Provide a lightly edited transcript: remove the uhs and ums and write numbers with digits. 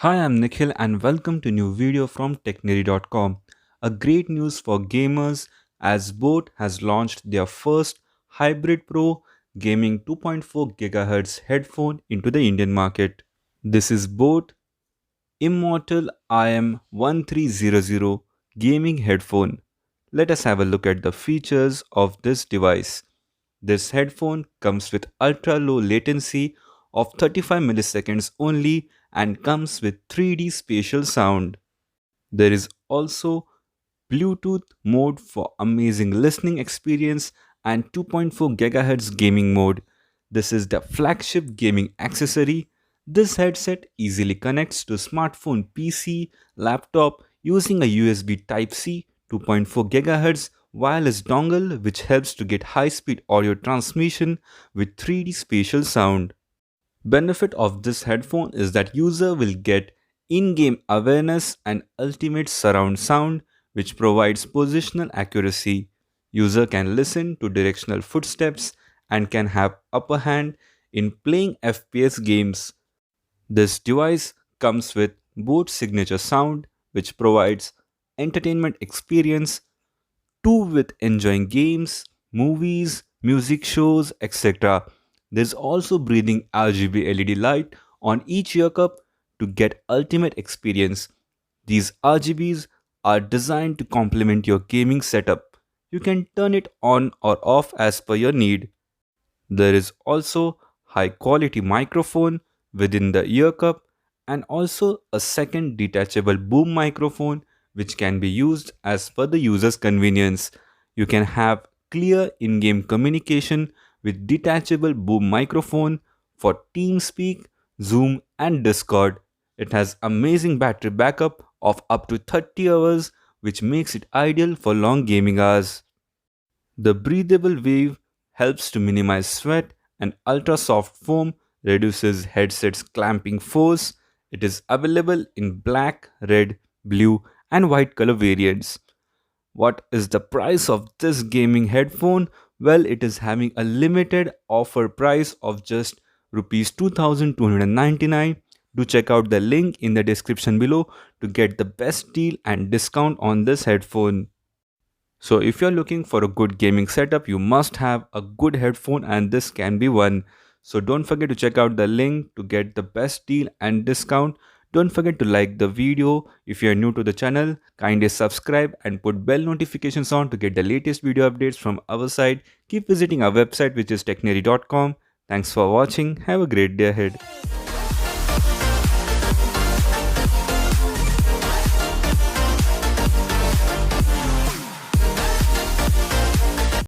Hi, I'm Nikhil and welcome to new video from Technary.com. A great news for gamers as boAt has launched their first Hybrid Pro gaming 2.4 GHz headphone into the Indian market. This is boAt Immortal IM1300 Gaming headphone. Let us have a look at the features of this device. This headphone comes with ultra low latency of 35 milliseconds only and comes with 3D spatial sound. There is also Bluetooth mode for amazing listening experience and 2.4 GHz gaming mode. This is the flagship gaming accessory. This headset easily connects to smartphone, PC, laptop using a USB Type-C 2.4 GHz wireless dongle which helps to get high-speed audio transmission with 3D spatial sound. Benefit of this headphone is that user will get in-game awareness and ultimate surround sound which provides positional accuracy. User can listen to directional footsteps and can have upper hand in playing FPS games. This device comes with boAt signature sound which provides entertainment experience too with enjoying games, movies, music shows, etc. There's also breathing RGB LED light on each ear cup to get ultimate experience. These RGBs are designed to complement your gaming setup. You can turn it on or off as per your need. There is also high quality microphone within the ear cup and also a second detachable boom microphone which can be used as per the user's convenience. You can have clear in-game communication with detachable boom microphone for TeamSpeak, Zoom and Discord. It has amazing battery backup of up to 30 hours which makes it ideal for long gaming hours. The breathable wave helps to minimize sweat and ultra soft foam reduces headset's clamping force. It is available in black, red, blue and white color variants. What is the price of this gaming headphone? Well, it is having a limited offer price of just rupees 2299. Do check out the link in the description below to get the best deal and discount on this headphone. So if you're looking for a good gaming setup, you must have a good headphone and this can be one. So don't forget to check out the link to get the best deal and discount. Don't forget to like the video. If you're new to the channel, kindly subscribe and put bell notifications on to get the latest video updates from our side. Keep visiting our website which is technary.com. Thanks for watching. Have a great day ahead.